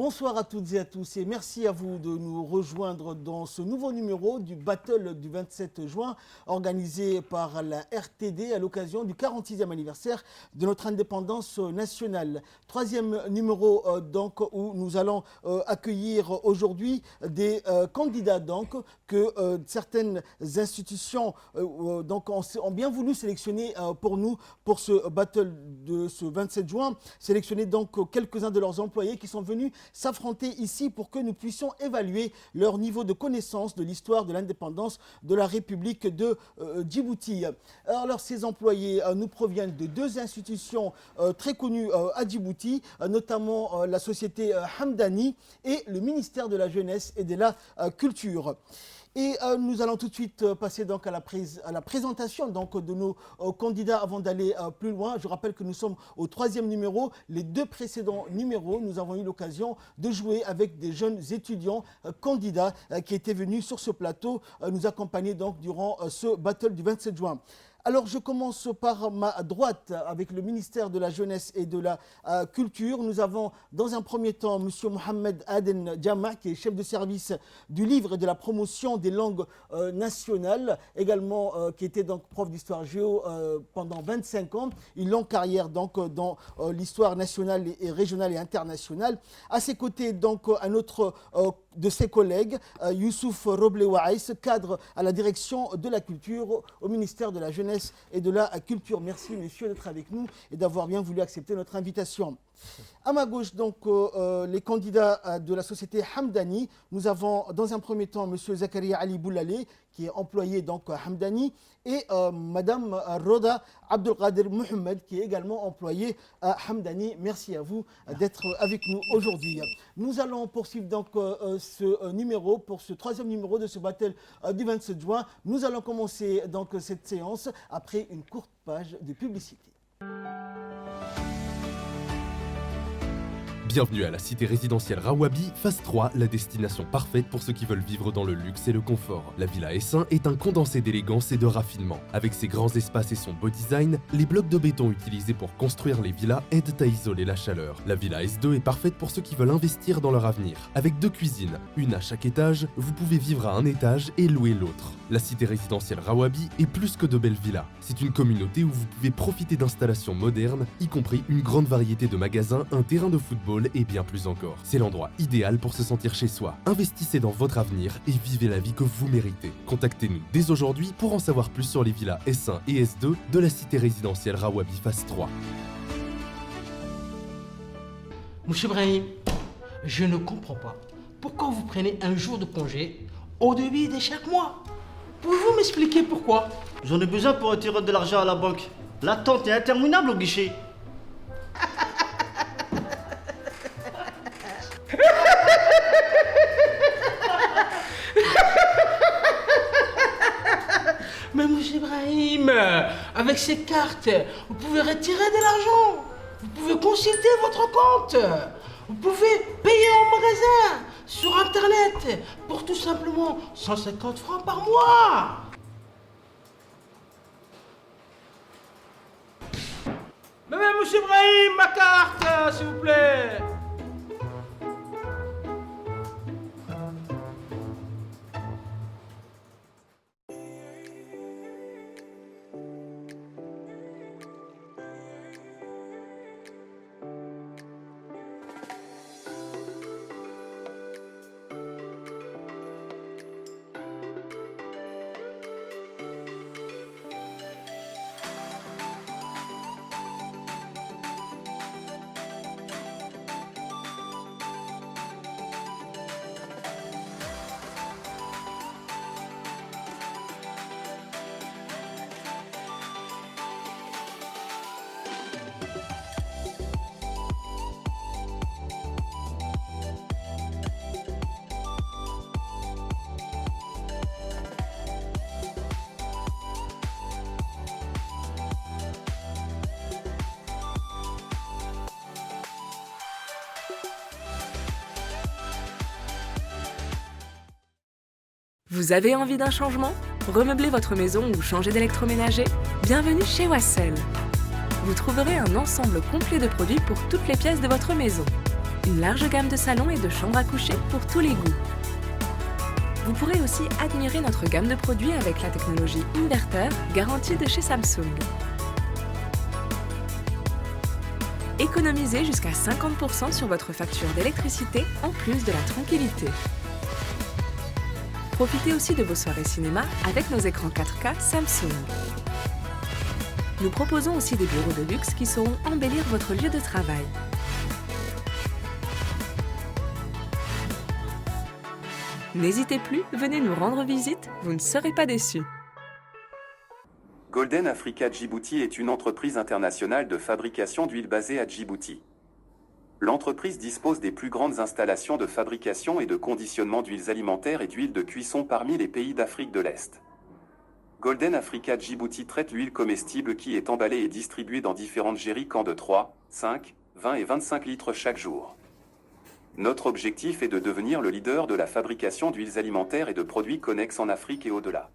Bonsoir à toutes et à tous et merci à vous de nous rejoindre dans ce nouveau numéro du Battle du 27 juin organisé par la RTD à l'occasion du 46e anniversaire de notre indépendance nationale. Troisième numéro donc où nous allons accueillir aujourd'hui des candidats donc que certaines institutions donc ont bien voulu sélectionner pour nous pour ce Battle de ce 27 juin. Sélectionner donc quelques-uns de leurs employés qui sont venus s'affronter ici pour que nous puissions évaluer leur niveau de connaissance de l'histoire de l'indépendance de la République de Djibouti. Alors ces employés nous proviennent de deux institutions très connues à Djibouti, notamment la société Hamdani et le ministère de la Jeunesse et de la Culture. Et nous allons tout de suite passer donc à la présentation donc, de nos candidats avant d'aller plus loin. Je rappelle que nous sommes au troisième numéro. Les deux précédents numéros, nous avons eu l'occasion de jouer avec des jeunes étudiants candidats qui étaient venus sur ce plateau nous accompagner donc durant ce battle du 27 juin. Alors je commence par ma droite avec le ministère de la Jeunesse et de la Culture. Nous avons dans un premier temps M. Mohamed Aden Djama qui est chef de service du livre et de la promotion des langues nationales, également qui était donc prof d'histoire géo pendant 25 ans, une longue carrière donc dans l'histoire nationale et régionale et internationale. À ses côtés donc un autre de ses collègues, Youssouf Roblé-Waïs, cadre à la direction de la culture au ministère de la Jeunesse et de la Culture. Merci messieurs d'être avec nous et d'avoir bien voulu accepter notre invitation. À ma gauche, donc, les candidats de la société Hamdani. Nous avons dans un premier temps M. Zakaria Ali Boulalé, qui est employé donc, à Hamdani, et Mme Roda Abdelkader Mohamed, qui est également employée à Hamdani. Merci à vous d'être avec nous aujourd'hui. Nous allons poursuivre donc, ce numéro, pour ce troisième numéro de ce battle du 27 juin. Nous allons commencer donc, cette séance après une courte page de publicité. Bienvenue à la cité résidentielle Rawabi, phase 3, la destination parfaite pour ceux qui veulent vivre dans le luxe et le confort. La Villa S1 est un condensé d'élégance et de raffinement. Avec ses grands espaces et son beau design, les blocs de béton utilisés pour construire les villas aident à isoler la chaleur. La Villa S2 est parfaite pour ceux qui veulent investir dans leur avenir. Avec deux cuisines, une à chaque étage, vous pouvez vivre à un étage et louer l'autre. La cité résidentielle Rawabi est plus que de belles villas. C'est une communauté où vous pouvez profiter d'installations modernes, y compris une grande variété de magasins, un terrain de football et bien plus encore. C'est l'endroit idéal pour se sentir chez soi. Investissez dans votre avenir et vivez la vie que vous méritez. Contactez-nous dès aujourd'hui pour en savoir plus sur les villas S1 et S2 de la cité résidentielle Rawabi phase 3. Monsieur Brahim, je ne comprends pas. Pourquoi vous prenez un jour de congé au début de chaque mois? Pouvez-vous m'expliquer pourquoi? J'en ai besoin pour retirer de l'argent à la banque. L'attente est interminable au guichet. Mais monsieur Ibrahim, avec ces cartes, vous pouvez retirer de l'argent. Vous pouvez consulter votre compte. Vous pouvez payer en magasin, sur internet, pour tout simplement 150 francs par mois. Mais monsieur Ibrahim, ma carte, s'il vous plaît. Vous avez envie d'un changement? Remeubler votre maison ou changer d'électroménager? Bienvenue chez Wassel. Vous trouverez un ensemble complet de produits pour toutes les pièces de votre maison. Une large gamme de salons et de chambres à coucher pour tous les goûts. Vous pourrez aussi admirer notre gamme de produits avec la technologie inverter garantie de chez Samsung. Économisez jusqu'à 50% sur votre facture d'électricité en plus de la tranquillité. Profitez aussi de vos soirées cinéma avec nos écrans 4K Samsung. Nous proposons aussi des bureaux de luxe qui sauront embellir votre lieu de travail. N'hésitez plus, venez nous rendre visite, vous ne serez pas déçus. Golden Africa Djibouti est une entreprise internationale de fabrication d'huile basée à Djibouti. L'entreprise dispose des plus grandes installations de fabrication et de conditionnement d'huiles alimentaires et d'huiles de cuisson parmi les pays d'Afrique de l'Est. Golden Africa Djibouti traite l'huile comestible qui est emballée et distribuée dans différentes jerrycans de 3, 5, 20 et 25 litres chaque jour. Notre objectif est de devenir le leader de la fabrication d'huiles alimentaires et de produits connexes en Afrique et au-delà.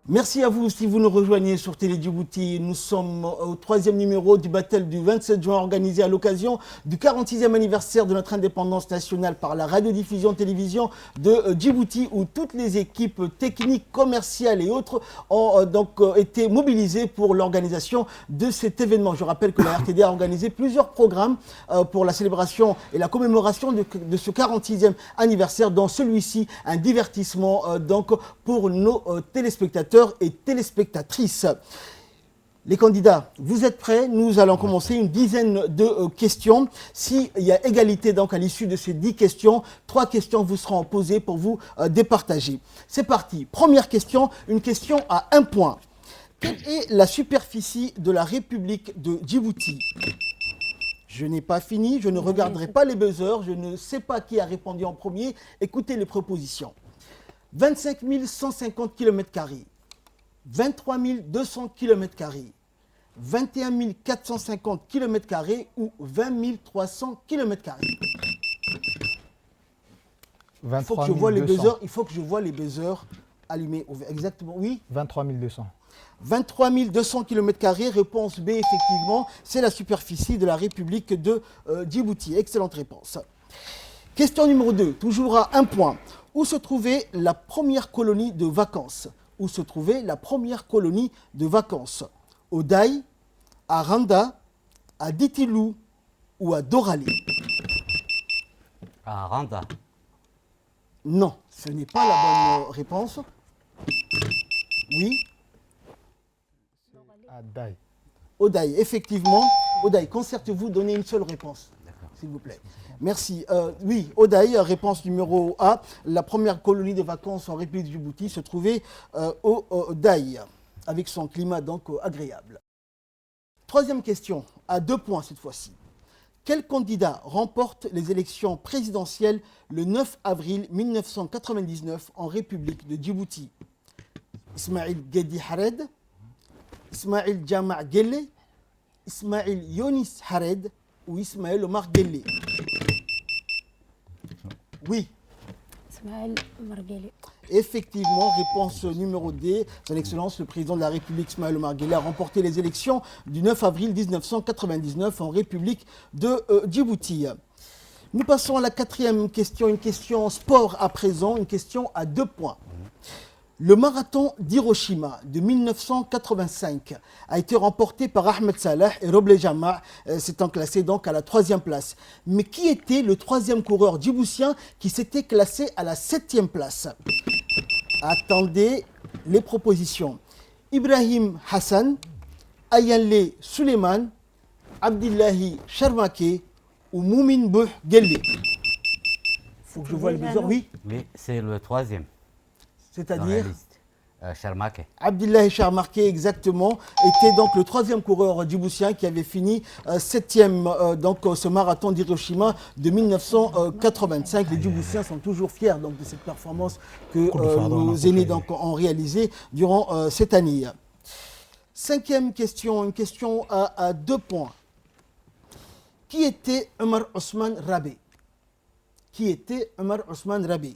Merci à vous si vous nous rejoignez sur Télé Djibouti. Nous sommes au 3e numéro du Battle du 27 juin organisé à l'occasion du 46e anniversaire de notre indépendance nationale par la radiodiffusion-télévision de Djibouti où toutes les équipes techniques, commerciales et autres ont été mobilisées pour l'organisation de cet événement. Je rappelle que la RTD a organisé plusieurs programmes pour la célébration et la commémoration de ce 46e anniversaire, dont celui-ci, un divertissement pour nos téléspectateurs et téléspectatrices. Les candidats, vous êtes prêts? Nous allons commencer une dizaine de questions. S'il y a égalité à l'issue de ces 10 questions, 3 questions vous seront posées pour vous départager. C'est parti. Première question, une question à 1 point. Quelle est la superficie de la République de Djibouti? Je n'ai pas fini, je ne regarderai pas les buzzers, je ne sais pas qui a répondu en premier. Écoutez les propositions. 25 150 km², 23 200 km², 21 450 km² ou 20 300 km². Il faut que je vois les buzzers, il faut que je vois les buzzers allumés. Exactement, oui. 23 200. 23 200 km², réponse B, effectivement, c'est la superficie de la République de Djibouti. Excellente réponse. Question numéro 2, toujours à 1 point. Où se trouvait la première colonie de vacances? Où se trouvait la première colonie de vacances? Au Daï, à Randa, à Ditilou ou à Dorali? À Randa. Non, ce n'est pas la bonne réponse. Oui. À Daï. Au Daï, effectivement. Au Daï, concertez-vous, donnez une seule réponse, s'il vous plaît. Merci. Oui, au Daï, réponse numéro A. La première colonie de vacances en République de Djibouti se trouvait au Daï, avec son climat donc agréable. Troisième question, à 2 points cette fois-ci. Quel candidat remporte les élections présidentielles le 9 avril 1999 en République de Djibouti? Ismail Gedi Hared, Ismail Jama' Gelle, Ismail Yonis Hared ou Ismaël Omar Gelle? Oui. Ismaël Omar Gelle. Effectivement, réponse numéro D. Son Excellence, le président de la République, Ismaël Omar Gelle, a remporté les élections du 9 avril 1999 en République de Djibouti. Nous passons à la 4e question, une question sport à présent, une question à 2 points. Le marathon d'Hiroshima de 1985 a été remporté par Ahmed Salah et Roble Jama, s'étant classé donc à la 3e place. Mais qui était le 3e coureur djiboutien qui s'était classé à la 7e place? Attendez les propositions. Ibrahim Hassan, Ayanle Suleiman, Abdillahi Charmake ou Moumin Bouh Gelle? Il faut que je vois les buzzers. Oui. Oui, c'est le 3e. C'est-à-dire Charmake. Abdillahi Charmake, exactement, était donc le 3e coureur djiboutien qui avait fini 7e donc ce marathon d'Hiroshima de 1985. Les Djiboutiens sont toujours fiers donc de cette performance que nos aînés donc ont réalisée durant cette année. 5e question, une question à 2 points. Qui était Omar Ousmane Rabé? Qui était Omar Ousmane Rabé?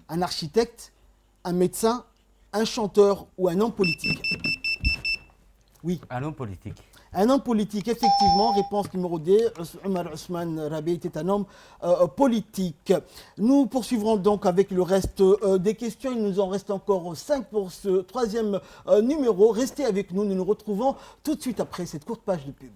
Un architecte, un médecin, un chanteur ou un homme politique? Oui. Un homme politique. Un homme politique, effectivement. Réponse numéro D. Omar Ousmane Rabi était un homme politique. Nous poursuivrons donc avec le reste des questions. Il nous en reste encore 5 pour ce troisième numéro. Restez avec nous. Nous nous retrouvons tout de suite après cette courte page de pub.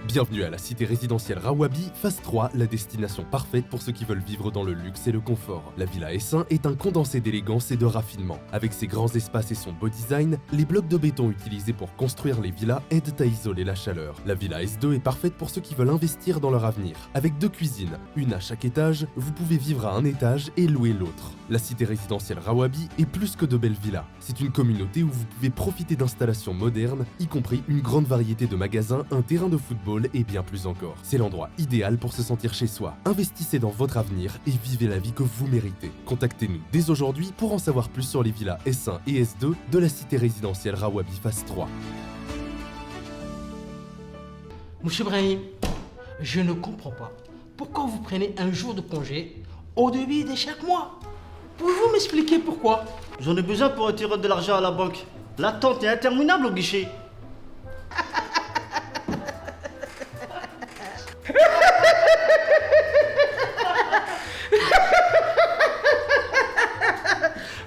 Bienvenue à la cité résidentielle Rawabi, phase 3, la destination parfaite pour ceux qui veulent vivre dans le luxe et le confort. La Villa S1 est un condensé d'élégance et de raffinement. Avec ses grands espaces et son beau design, les blocs de béton utilisés pour construire les villas aident à isoler la chaleur. La Villa S2 est parfaite pour ceux qui veulent investir dans leur avenir. Avec 2 cuisines, une à chaque étage, vous pouvez vivre à un étage et louer l'autre. La cité résidentielle Rawabi est plus que de belles villas. C'est une communauté où vous pouvez profiter d'installations modernes, y compris une grande variété de magasins, un terrain de football et bien plus encore. C'est l'endroit idéal pour se sentir chez soi. Investissez dans votre avenir et vivez la vie que vous méritez. Contactez-nous dès aujourd'hui pour en savoir plus sur les villas S1 et S2 de la cité résidentielle Rawabi phase 3. Monsieur Brahim, je ne comprends pas. Pourquoi vous prenez un jour de congé au début de chaque mois? Pouvez-vous m'expliquer pourquoi? J'en ai besoin pour retirer de l'argent à la banque. L'attente est interminable au guichet.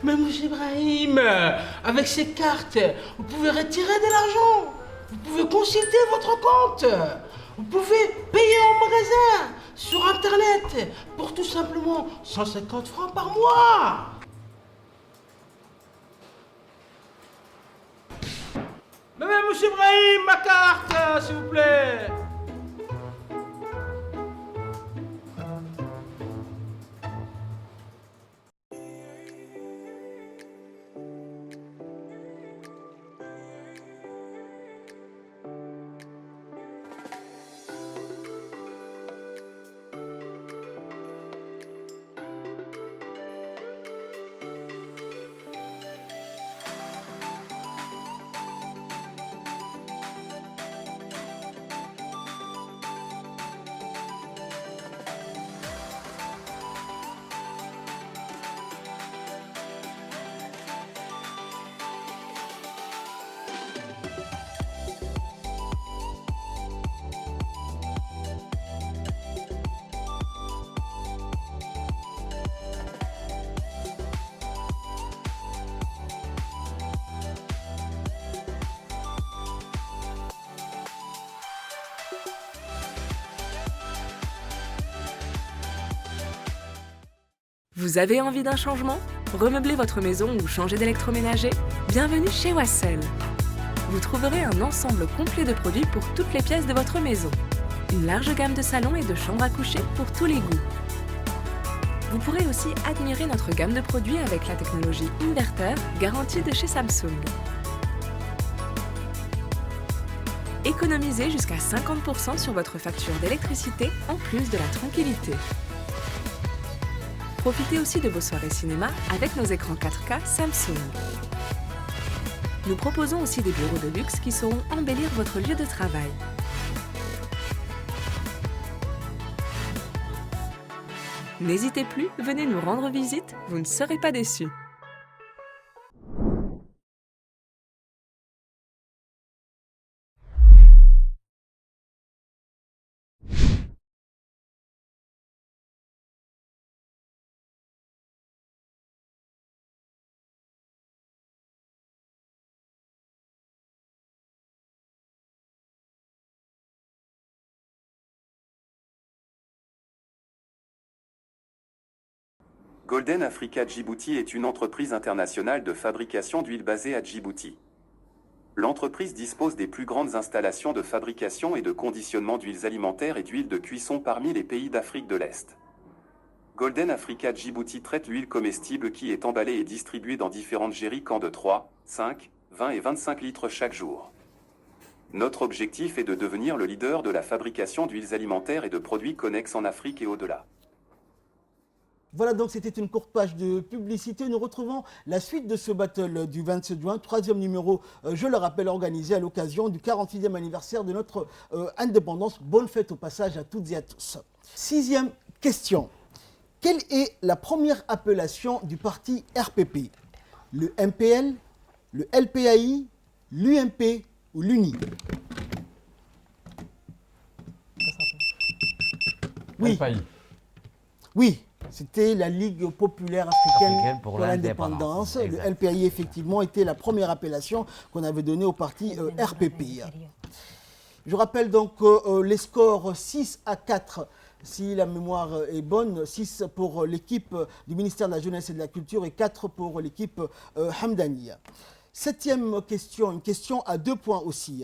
Mais monsieur Ibrahim, avec ces cartes, vous pouvez retirer de l'argent. Vous pouvez consulter votre compte. Vous pouvez payer en magasin, sur internet, pour tout simplement 150 francs par mois. Mais monsieur Ibrahim, ma carte, s'il vous plaît. Vous avez envie d'un changement? Remeubler votre maison ou changer d'électroménager? Bienvenue chez Wassel. Vous trouverez un ensemble complet de produits pour toutes les pièces de votre maison. Une large gamme de salons et de chambres à coucher pour tous les goûts. Vous pourrez aussi admirer notre gamme de produits avec la technologie inverter garantie de chez Samsung. Économisez jusqu'à 50% sur votre facture d'électricité en plus de la tranquillité. Profitez aussi de vos soirées cinéma avec nos écrans 4K Samsung. Nous proposons aussi des bureaux de luxe qui sauront embellir votre lieu de travail. N'hésitez plus, venez nous rendre visite, vous ne serez pas déçus. Golden Africa Djibouti est une entreprise internationale de fabrication d'huile basée à Djibouti. L'entreprise dispose des plus grandes installations de fabrication et de conditionnement d'huiles alimentaires et d'huiles de cuisson parmi les pays d'Afrique de l'Est. Golden Africa Djibouti traite l'huile comestible qui est emballée et distribuée dans différentes jerrycans de 3, 5, 20 et 25 litres chaque jour. Notre objectif est de devenir le leader de la fabrication d'huiles alimentaires et de produits connexes en Afrique et au-delà. Voilà, donc c'était une courte page de publicité. Nous retrouvons la suite de ce battle du 27 juin, troisième numéro, je le rappelle, organisé à l'occasion du 46e anniversaire de notre indépendance. Bonne fête au passage à toutes et à tous. Sixième question. Quelle est la première appellation du parti RPP? Le MPL, le LPAI, l'UMP ou l'UNI? Oui. Oui, c'était la Ligue populaire africaine pour l'indépendance. Le LPAI, effectivement, était la première appellation qu'on avait donnée au parti RPP. Je rappelle donc les scores 6-4, si la mémoire est bonne, 6 pour l'équipe du ministère de la Jeunesse et de la Culture et 4 pour l'équipe Hamdani. Septième question, une question à 2 points aussi.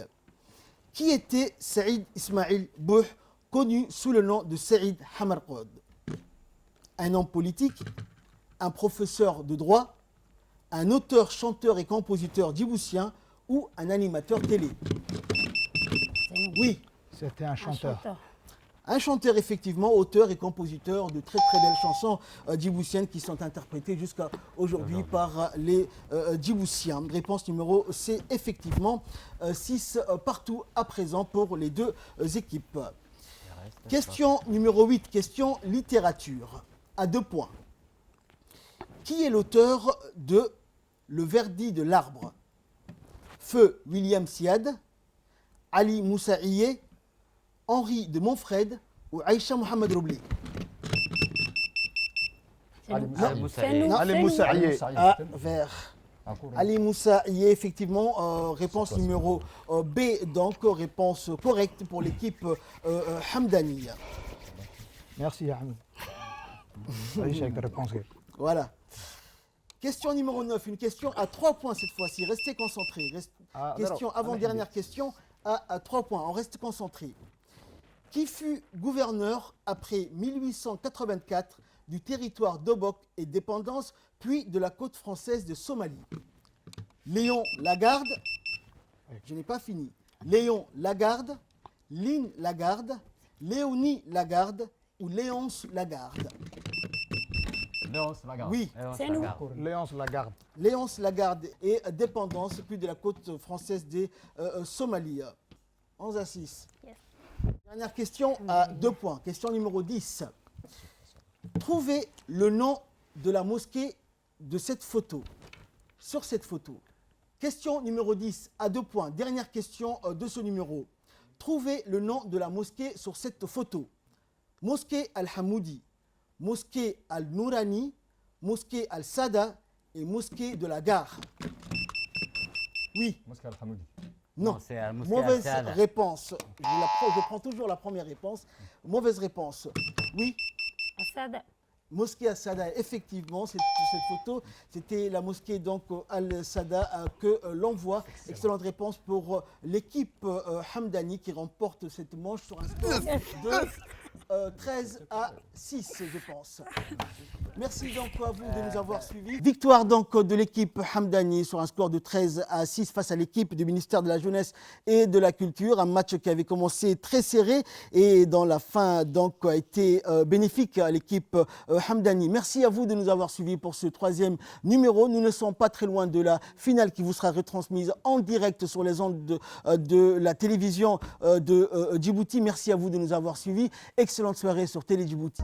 Qui était Saïd Ismail Bouh, connu sous le nom de Saïd Hamarqoud? Un homme politique, un professeur de droit, un auteur, chanteur et compositeur djiboutien ou un animateur télé? Oui. C'était un chanteur. Un chanteur, effectivement, auteur et compositeur de très très belles chansons djiboutiennes qui sont interprétées jusqu'à aujourd'hui par les djiboutiens. Réponse numéro C, effectivement, 6 partout à présent pour les deux équipes. Question numéro 8, question littérature, à 2 points. Qui est l'auteur de Le Verdi de l'arbre? Feu William Siad, Ali Moussaïe, Henri de Montfred ou Aïcha Mohamed Roblé? Ali Moussaïe. A, vert. Ali Moussaïe, effectivement, réponse numéro B, donc réponse correcte pour l'équipe Hamdani. Merci, Ahmed. Voilà. Question numéro 9, une question à 3 points cette fois-ci. Restez concentrés. Question avant-dernière question à 3 points. On reste concentré. Qui fut gouverneur après 1884 du territoire d'Obok et dépendance, puis de la côte française de Somalie? Léon Lagarde, je n'ai pas fini. Léon Lagarde, Lynn Lagarde, Léonie Lagarde ou Léonce Lagarde? Léonce Lagarde. Oui. C'est nous. Léonce Lagarde. Léonce Lagarde et dépendance, puis de la côte française des Somalie. 11-6. Yes. Dernière question à 2 points. Question numéro 10. Trouvez le nom de la mosquée de cette photo. Sur cette photo. Question numéro 10 à 2 points. Dernière question de ce numéro. Trouvez le nom de la mosquée sur cette photo. Mosquée Al-Hamoudi, mosquée Al-Nourani, mosquée Al-Sada et mosquée de la Gare. Oui. Mosquée Al-Hamoudi. Non, mauvaise réponse. Je prends toujours la première réponse. Mauvaise réponse. Oui. Assad. Mosquée Al-Sada, effectivement, cette photo, c'était la mosquée donc Al-Sada que l'on voit. Excellente réponse pour l'équipe Hamdani qui remporte cette manche sur un score de 13-6, je pense. Merci donc à vous de nous avoir suivis. Victoire donc de l'équipe Hamdani sur un score de 13-6 face à l'équipe du ministère de la Jeunesse et de la Culture. Un match qui avait commencé très serré et dans la fin donc a été bénéfique à l'équipe Hamdani. Merci à vous de nous avoir suivis pour ce 3e numéro. Nous ne sommes pas très loin de la finale qui vous sera retransmise en direct sur les ondes de la télévision de Djibouti. Merci à vous de nous avoir suivis. Excellente soirée sur Télé Djibouti.